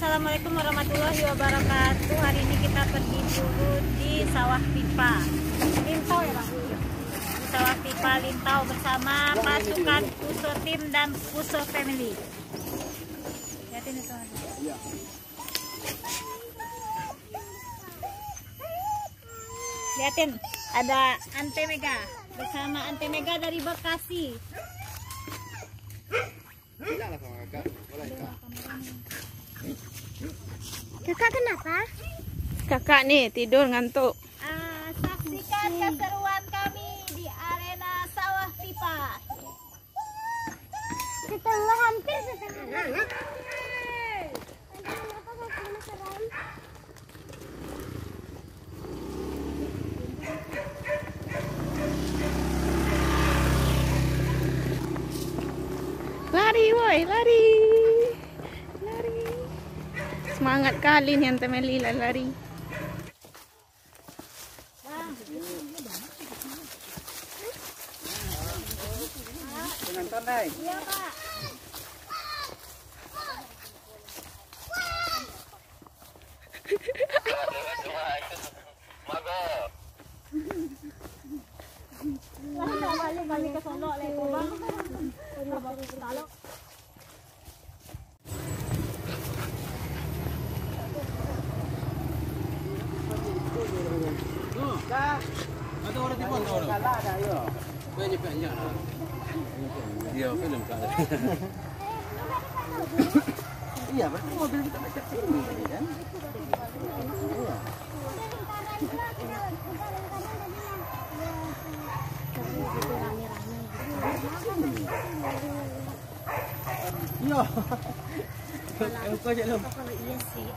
Assalamualaikum warahmatullahi wabarakatuh. Hari ini kita pergi dulu di sawah pipa Lintau ya Bang. Di sawah pipa Lintau bersama pasukan Puso Tim dan Puso Family. Lihatin itu. Iya. Lihatin, ada Ante Mega bersama Ante Mega dari Bekasi. Bilang sama kakak, boleh kak. Kakak kenapa? Kakak nih tidur ngantuk. Saksikan keseruan kami di arena sawah pipa. Setelah hampir setengah. Lari woi, lari. Lari. Semangat kali nih Ante Melila lari. Penonton deh. Iya Pak. Balik ke Solo lagi Bang. Kak, ada orang di mana orang? Kalah dah yo. Banyak banyak. Iya, film kak. Iya, berarti mobil kita macam ini kan? Iya. Iya. Kau jalan. Iya sih.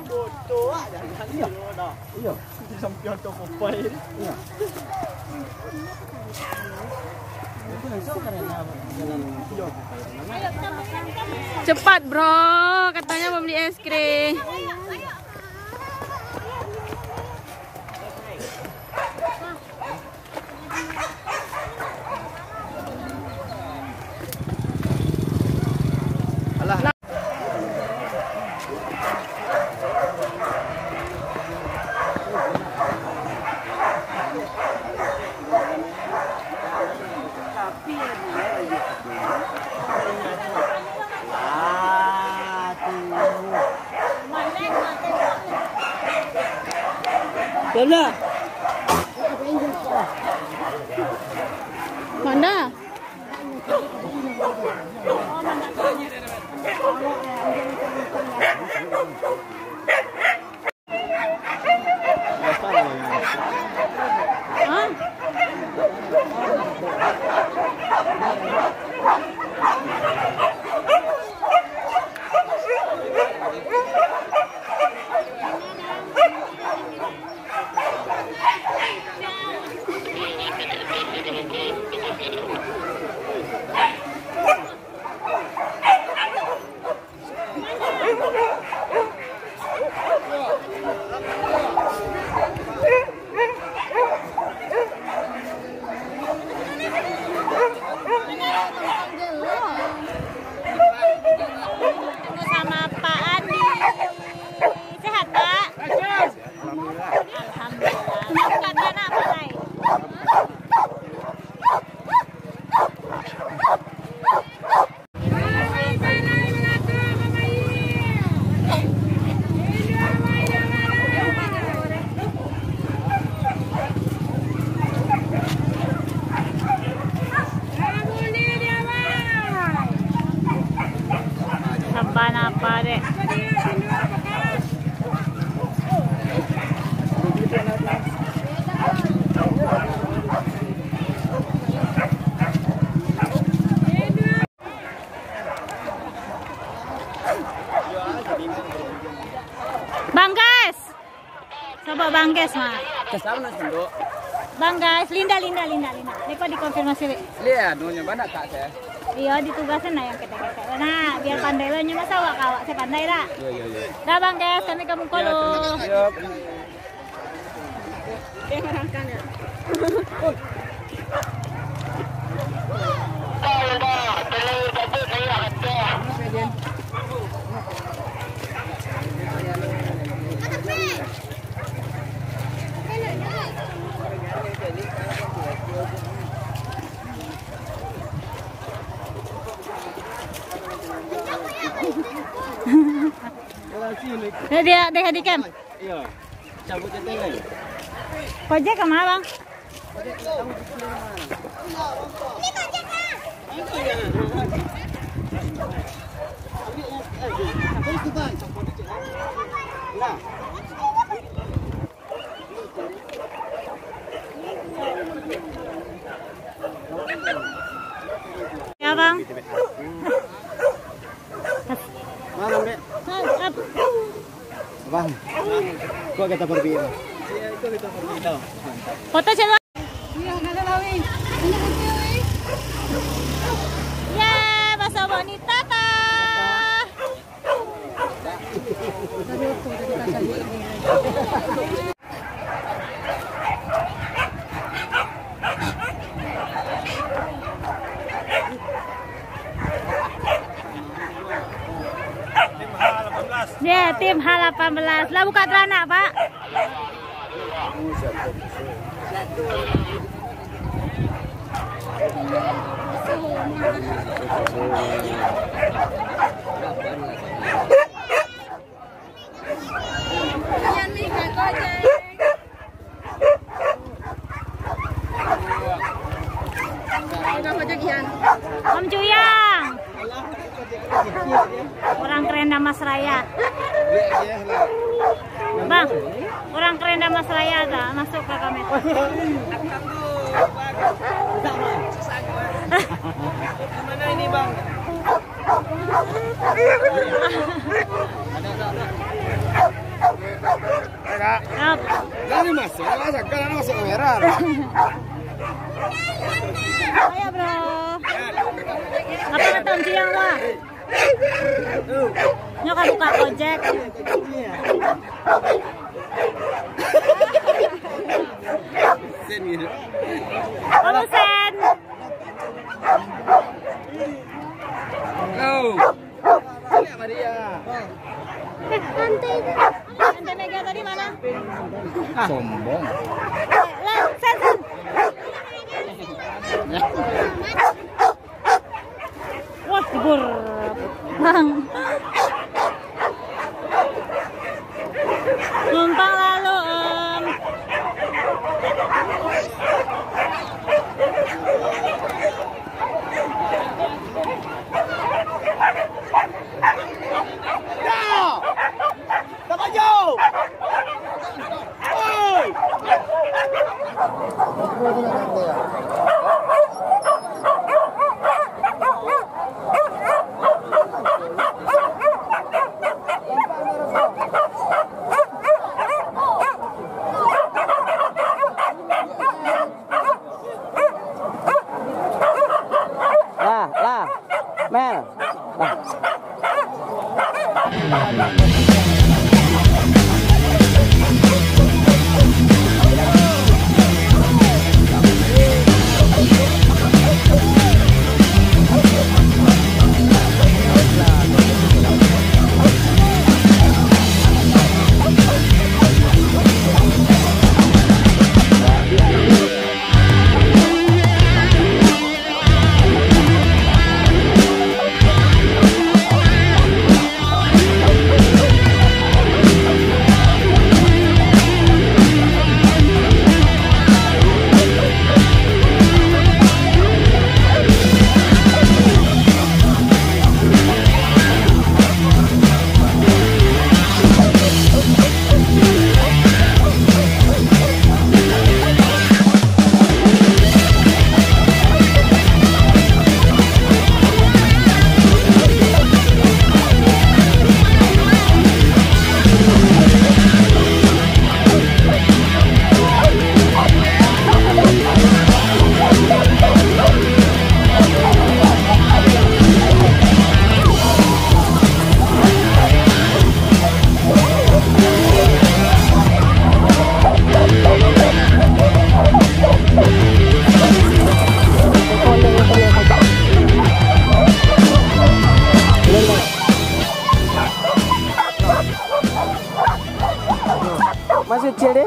Bodoh aja kan iya. Iya. Sampai untuk apa ini? Iya. Cepat bro, katanya mau beli es krim. Alah. Mana? Mana? Sama Pak Andi. Sehat Pak? Alhamdulillah. Bukan anak Pak Lai. Sampai apa dek? Bang guys, coba Bang guys mah. Kesana sendok. Bang guys, Linda. Lepas dikonfirmasi. Lihat, nunya mana kak saya? Iya, ditugasin lah yang ketek-ketek. Nah, biar pandai lo nyuma sawah kawak, saya pandai lah. Iya. Dah Bang guys, kami kamu kolo. Iya. Dia ngerangkan ya. Saya Dia di camp. Iya. Cabut jatuh lagi. Kojek kemana bang? Ya bang. Mana Mbak? Bang. Kok kita pergi? Iya, itu kita pergi. Foto coba. Ya, Masa Bonita ta. Ya, tim H18. Lah buka terana, Pak. Om Juyang. Orang keren Mas Raya. Bang, orang keren Mas Raya ada masuk ke kamera. Mana ini bang? Up. Ini masuk, sekarang masuk kamera. Ayo bro. Apa kata Om Juyang lah? Nyok buka ojek. Sen gitu. Halo Sen. Oh. Ini apa dia? Ante Mega tadi mana? Sombong. Lah, Sen. Wah, tibur. Bang. Numpang lalu, Om. Mel. Masih kecil deh.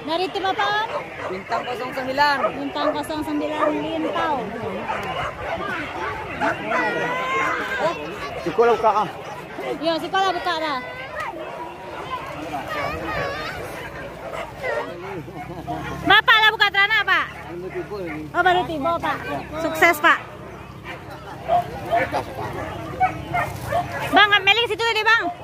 Dari Dari tim apa? Bintang 09. Bintang 09 Lintau. Sekolah buka ah. Yo, sekolah buka dah. Bapak lah buka terana, Pak. Oh, baru tiba, Pak. Sukses, Pak. Bang, meling situ tadi, Bang.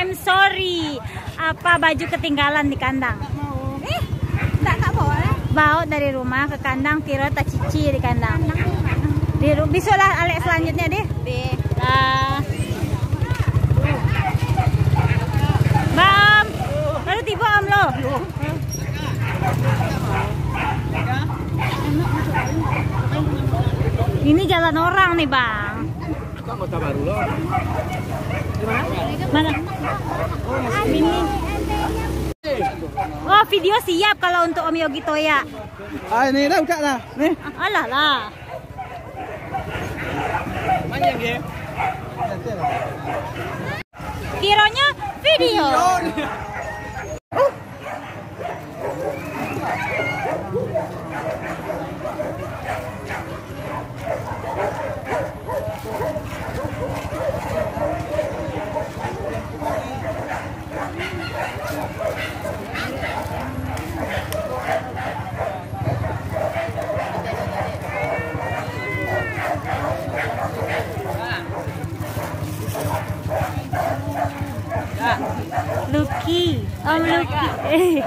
I'm sorry. Apa baju ketinggalan di kandang? Tak bawa. Bawa dari rumah ke kandang, Tiro tak cici di kandang. Besok lah Alex selanjutnya deh. Bang, baru tiba Om lo. Ini jalan orang nih Bang. Mana? Ini. Oh, video siap kalau untuk Om Yogi Toya. Ah, ini dah buka dah. Nih. Alah lah. Panjang ya. Kiranya video. Lucky, Om Lucky.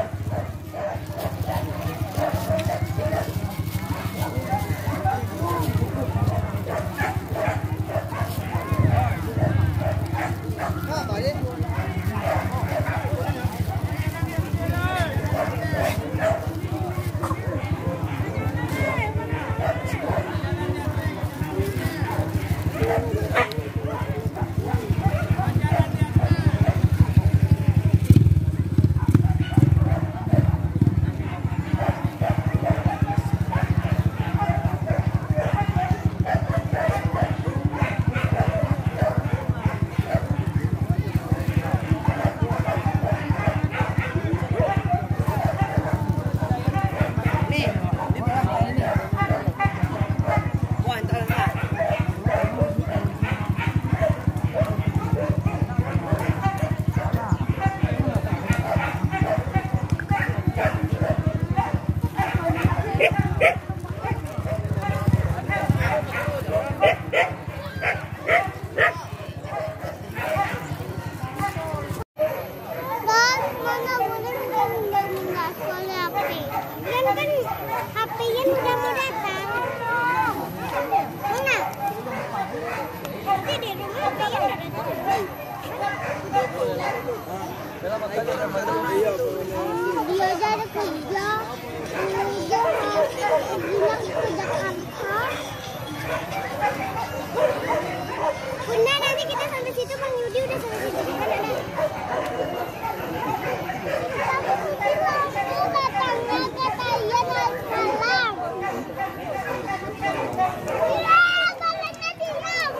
Dia jadi kerja, dia bilang ke Jakarta. Bunda, nanti kita sampai situ, Bang Yudi udah sampai situ. Datangnya kata iya dan salam. Iya, baliknya diam.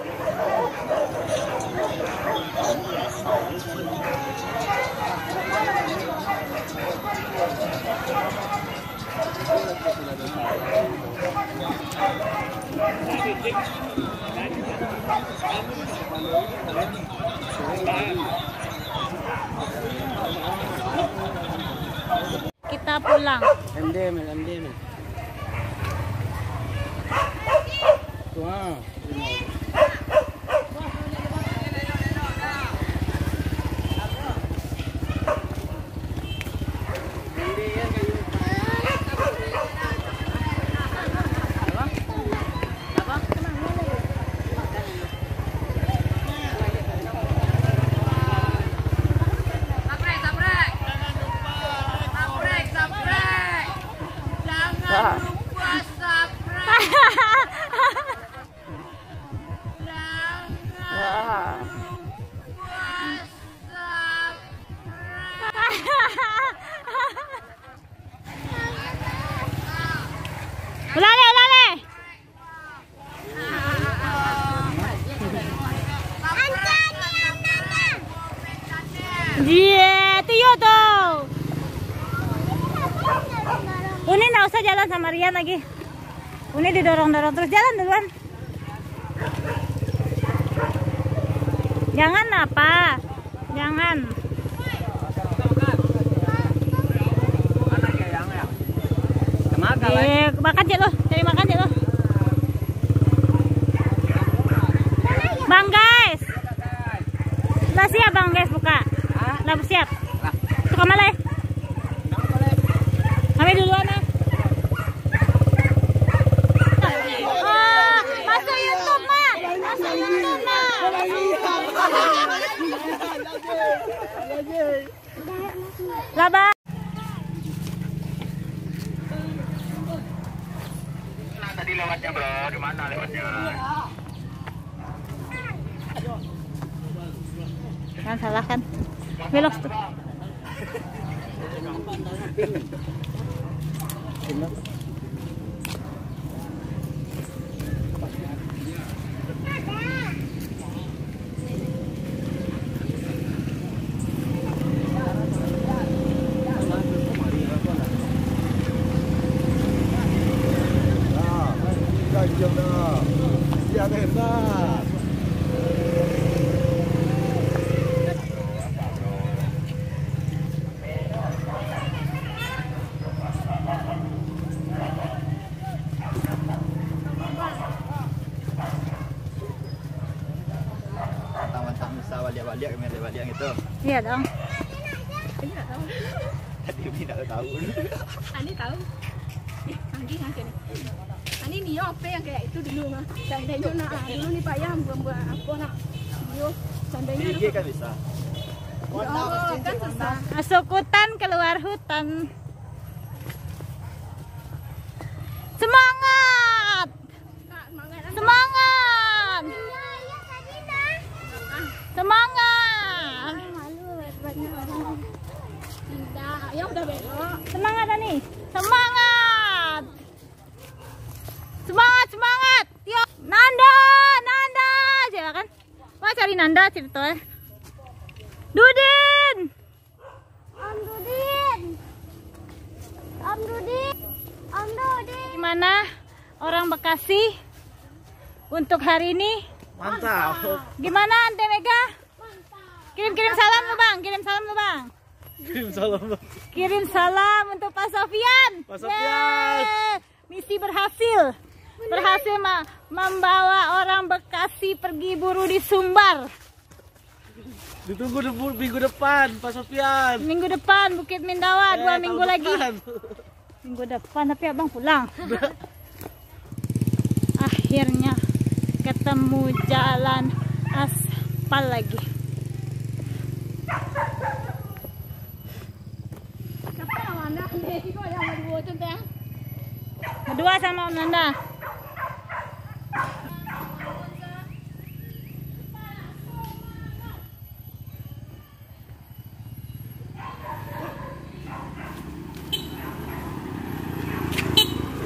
Kita pulang. MDM. Wah. Ulale. Iya, Tio tuh. Uni nggak usah jalan sama Rian lagi. Uni didorong-dorong terus, jalan duluan. Jangan apa? Jangan. Makan aja lo, cari makan aja lo. Bang guys. Lah siap bang guys buka. Lah siap. Tuh kemana? Kami duluan ah. Oh, masuk YouTube mah. Masuk YouTube mah. Lah bang. Tadi lewatnya bro, di mana lewatnya? Kan salah kan? Belok tuh. Balik gitu. Iya dong. Tadi tidak tahu. Ani tahu. Kangki nih. Ani nih apa yang kayak itu dulu mah. Seandainya dulu nih Pak Yam buat apa nak. Yo, seandainya Gigi kan bisa. Oh, kan susah. Masuk hutan keluar hutan. Semangat. Semangat. Semangat. Tidak, ya udah belok. Semangat Ani. Semangat. Semangat, semangat. Yuk, Nanda, Nanda. Coba kan. Wah, cari Nanda ceritanya. Dudin. Om Dudin. Om Dudin. Om Dudin. Gimana orang Bekasi untuk hari ini? Mantap. Gimana Ante Mega? Kirim-kirim salam lu Bang, kirim salam lu Bang. Kirim salam. Kirim salam untuk Pak Sofian. Pak Sofian. Yeay. Misi berhasil. Berhasil membawa orang Bekasi pergi buru di Sumbar. Ditunggu minggu depan, Pak Sofian. Minggu depan Bukit Mindawa, 2 minggu lagi. Depan. Minggu depan tapi abang pulang. Akhirnya ketemu jalan aspal lagi. Siapa yang mana? Ini kok yang berdua contohnya. Berdua sama Om Nanda.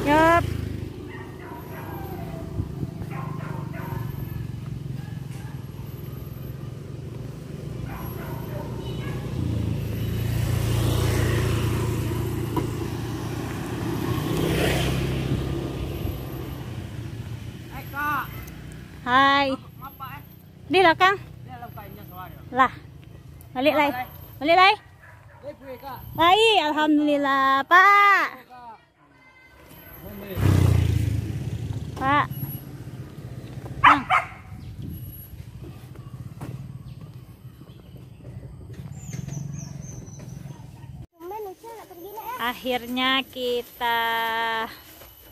Yup. Hai. Di lah Kang. Lah. Balik lai. Balik lai. Lai, alhamdulillah, Pak. Pak. Bang. Akhirnya kita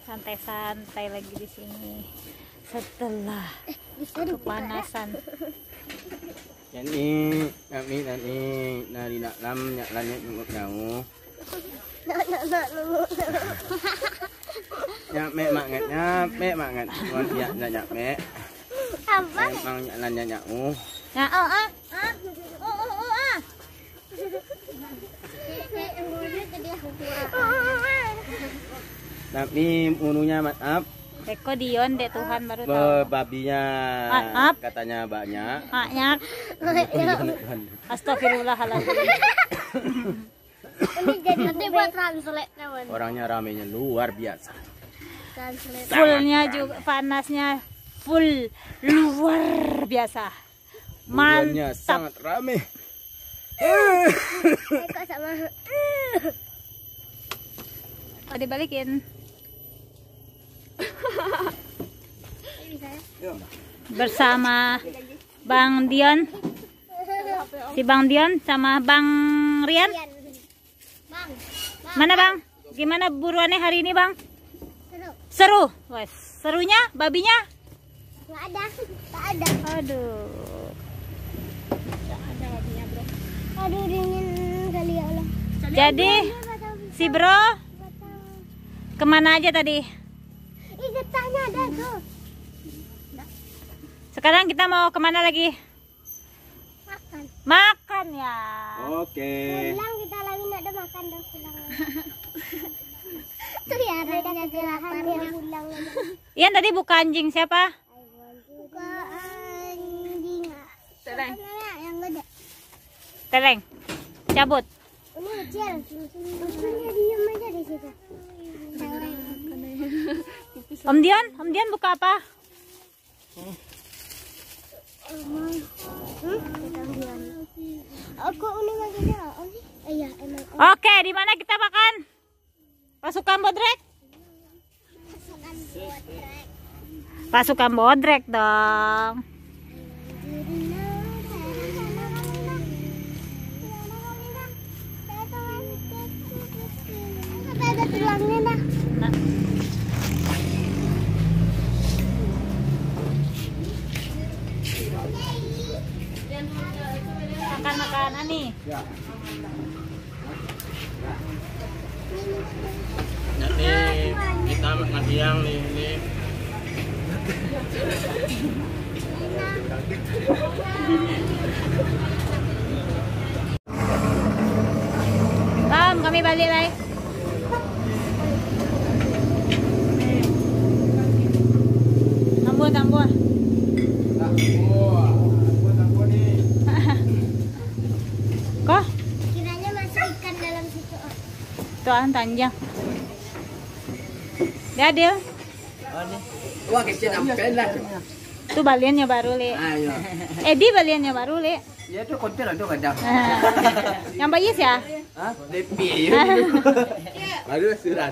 santai-santai lagi di sini setelah kepanasan. Yani kami tadi dari dalam nyalanya ngikut kamu. Nyampe mangat. Kon ya nyampe. Apa? Emang nyalanya nyamu. Ya, Tapi bunuhnya maaf. Eko Dion deh Tuhan baru tahu. Babinya Maaf. katanya banyak. Banyak. Astagfirullahaladzim. Ini jadi nanti buat translate namun. Orangnya ramenya luar biasa. Translate. Fullnya juga panasnya full luar biasa. Bulannya Mantap. sangat rame. Kok sama. Oh, dibalikin. Bersama Bang Dion. Si Bang Dion sama Bang Rian. Bang, Mana Bang? Gimana buruannya hari ini Bang? seru. Seru. Wes, serunya babinya? Nggak ada. Tak ada. Aduh. Aduh dingin kali ya Allah. Jadi si Bro kemana aja tadi? Ih, getahnya ada tuh. Sekarang kita mau kemana lagi? Makan. Makan ya. Oke. Pulang kita lagi nggak ada makan dan pulang. Tuh ya, mereka kagak lapar ya pulang aja. Ian tadi buka anjing siapa? Buka anjing. Terang. Mana yang gede? Teleng. Cabut. Ini kecil. Lucunya diem aja di situ. Om Dion buka apa? Aku ini lagi ada. Iya, emang. Oke, di mana kita makan? Pasukan Bodrek? Pasukan Bodrek dong. Ada tulangnya dah. Nah, makan makanan nih. Nah, nih kita makan siang nih. Kami balik lagi. Tambun. Kok? Kiranya masih ikan dalam situ. Tuan tanjang. Dia dia. Wah, kecil sampai lah. Tuh baliannya baru le. Ayo. Edi baliannya baru le. Ya itu konten itu kadang. Yang bayis ya? Hah? Depi. Aduh surat.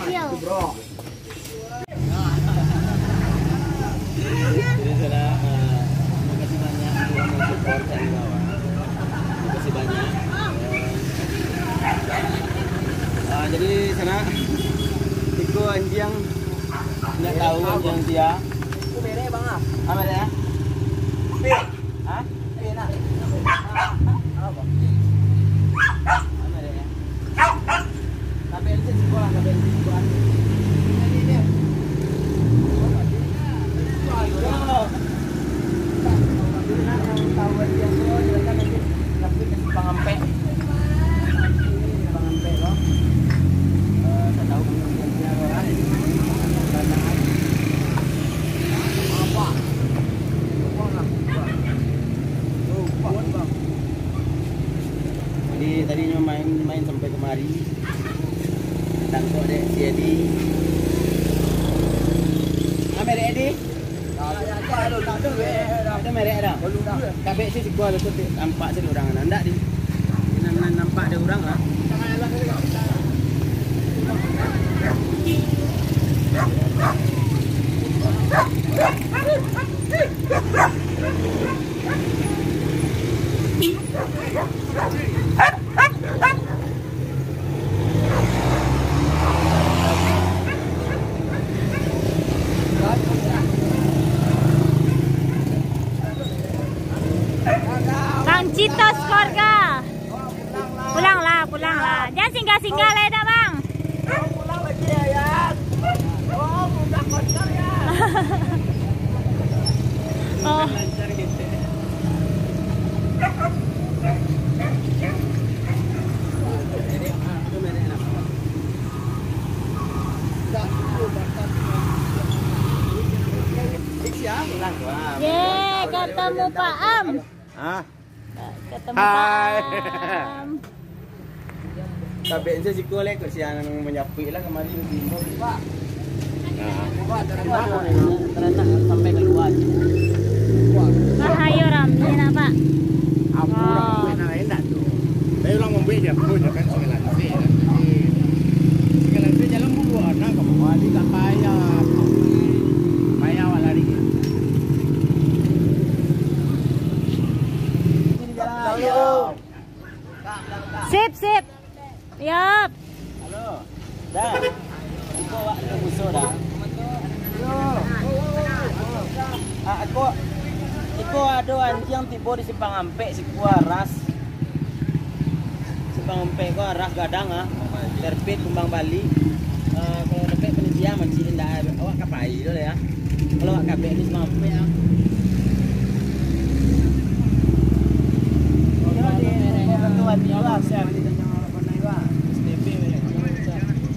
Iya. Bro. Jadi saudara, makasih banyak yang mau support dari bawah. Makasih banyak. Jadi sana Tiko anjing nggak tahu anjing dia. Aku mere bang ah. Apa ya? P. Hah? P nak. Apa? Apa ya? Kabel sih sebuah, kabel sih sebuah. Ini dia. Tahu yang bro, jelaskan nanti tapi kasih pangampe. Pangampe loh. Saya tahu kemudian dia orang. Apa? Jadi tadinya main sampai kemari. Tangkok dek si Edi. Apa dek Edi? Ada merek dah. Kabeh sih gua tu nampak sih orang ndak di. Nampak ada orang ah. Kang Citos keluarga. Pulanglah. Jangan singgah-singgah lah dah bang. Pulang lagi ya. Oh, budak kotor ya. Oh. lang. Ye, ketemu Pak Am. Hah? Ketemu Hai. Pak Am. Tapi saya si kolek kok siang menyapi lah kemarin di Pak. Nah, ternyata sampai keluar. Rahayu Ramli nak Pak. Aku orang nak enak tu. Saya ulang membeli dia punya kan sekilan sih. Sekilan sih jalan buat nak kamu wali tak payah. Payah lari. Sip, sip. Yap. Halo. Dah. Iko wak ke musuh dah. Yo. Iko ada anjing tiba di Simpang Ampek si Kuaras. Simpang Ampek ko arah gadang ah. Terbit Kumbang Bali. Kalau dapat penelitian masih indah awak kapai dulu ya. Kalau awak kabeh di Simpang Ampek ah.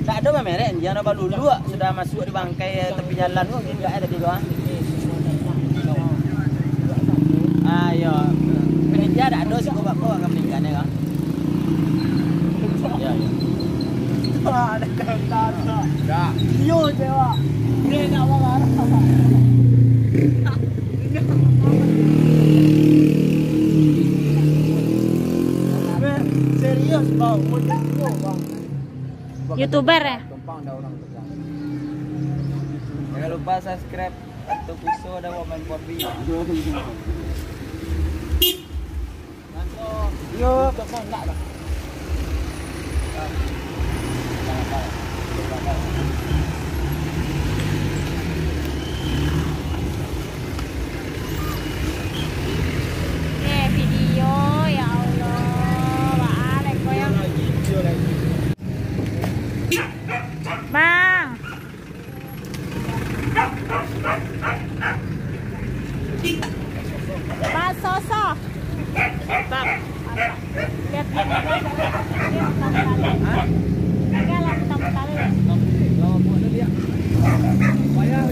Tak ada merek, jangan apa dulu sudah masuk di bangkai tepi jalan kok enggak ada di doang. Ayo. Penelitian ada sih kok akan meninggal ya kan. Ya ya. Ada kata. Dah. Yo dewa. Dia enggak mau marah sama. Serius bang, bang. YouTuber ya? Jangan lupa subscribe untuk Piso dan Woman Poppy. Yo, gampang nak lah. Video ya Allah, balik koyang. Bang. Pak Soso. Mantap. Lihat enggak lah pertama kali. Kalau buat dia. Payah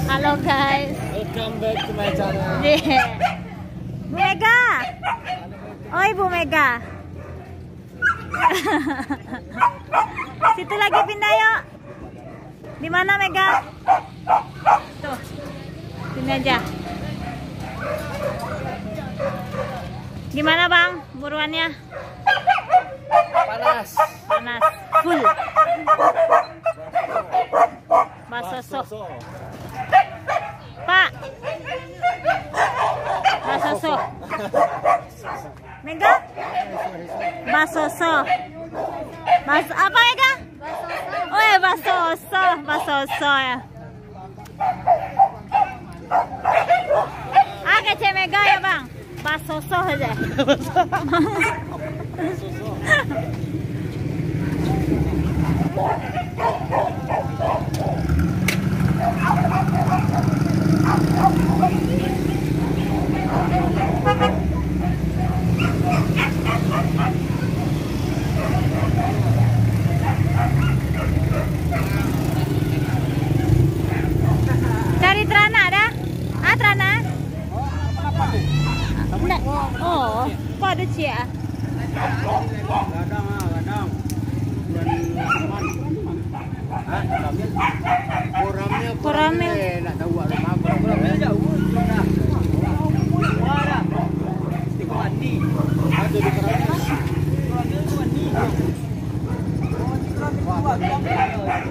Halo guys. Welcome back to my channel. Yeah. Bu Mega. Oh Ibu Mega. Situ lagi pindah yuk. Di mana Mega? Tuh. Sini aja. Gimana Bang buruannya? Panas. Panas. Full. Basoso. Pak. Basoso. Mega? Basoso. Apa Mega? Oh ya basoso. Basoso ya. Kece Mega ya Bang. Basoso aja. Cari Trana ada? Trana? Enggak. Oh, kok ada Cia? Gadang. Koramnya nak tahu ada apa. Koramnya jauh sudah. Wah. Stick mandi. Ada di koramnya. Koramnya mandi.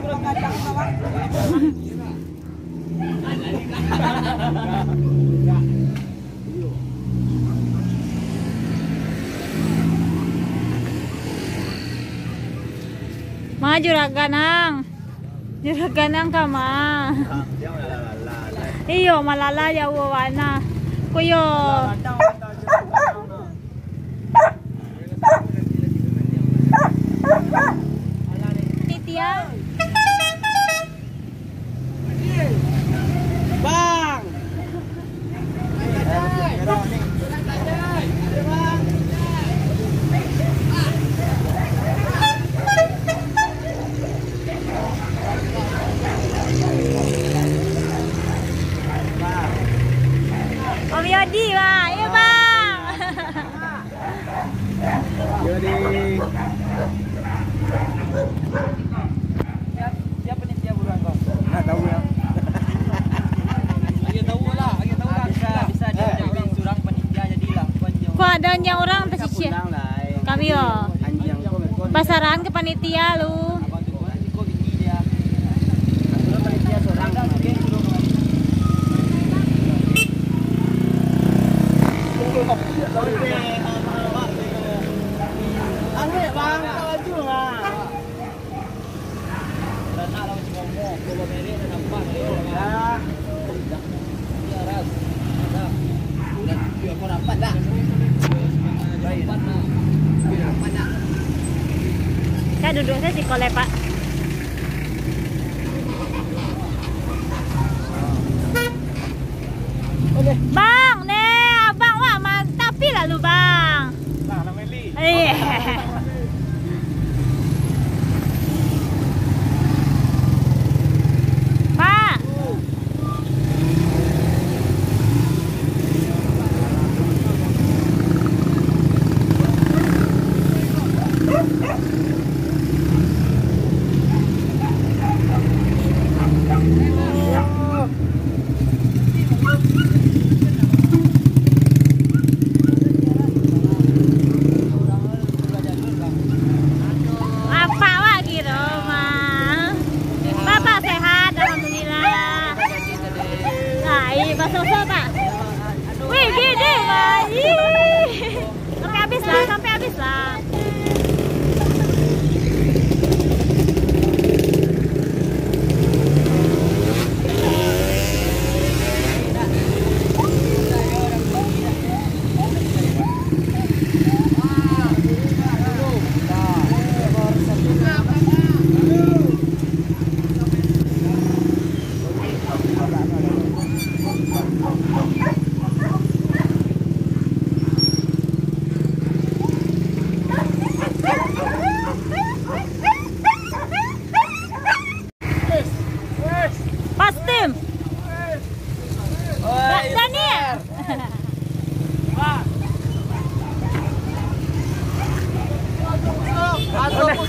Kurang kacang apa? Ma juraganang. Juraganang ka ma. Iyo malala ya wana. Kuyo. Titia. adanya orang pesisir. Kami yo. Pasaran ke panitia lu. Saya duduk saya sih kolek Pak. Bang, nih abang wah mantap lalu bang. Nah, namanya Li. Iya. Pak. Pak. Wih, gede, Pak. Sampai habis lah, sampai habis lah.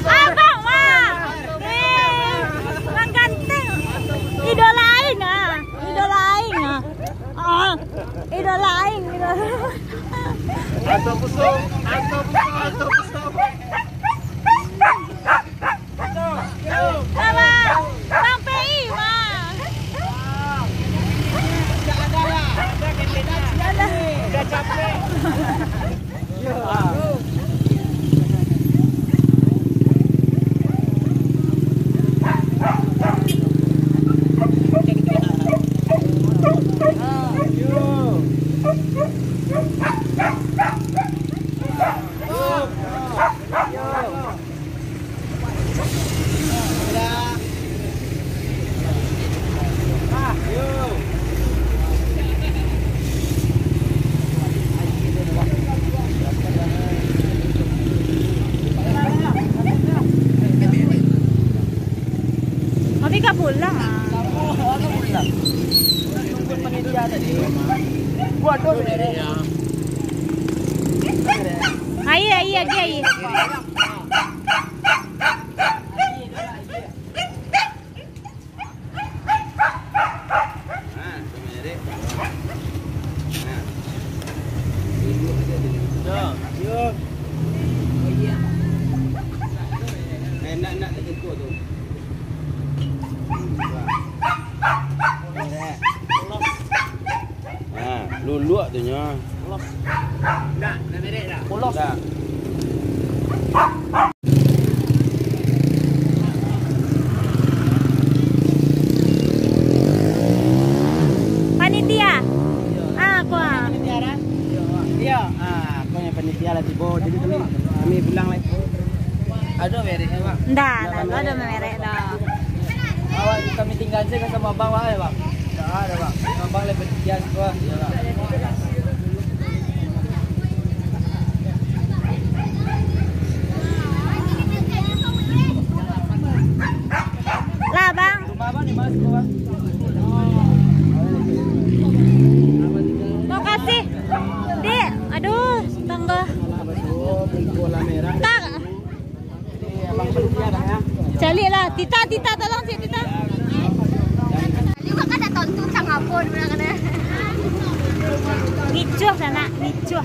Abang mah, orang ganteng, idolain ah, idolain. Atau pusung. Bang PI mah. Udah capek. Tapi gak pulang ah. Nungguin panitia tadi. Buat dulu ya. Iya. Nak tentu tu. Luluak tu nya. Nak merek dah. Polos dah. Panitia. Aku ah. Panitia dah. Iya. Aku yang panitia lah tiba. Jadi kami pulang lagi. Ada merek Bang? Nggak ada merek dah. Awak kami tinggal saja sama Bang Wah ya Bang. Tak ada Bang. Bang lebih sekian semua. Ya Bang. Lah Bang. Rumah Bang di mana Bang? Makasih. Dek, aduh, tangga. Bola merah. Tak. Abang panitia dah ya. Cari lah, Tita tolong sih Tita. Juga kan ada tonton sang apun benar kan. Ngicuh sana, ngicuh.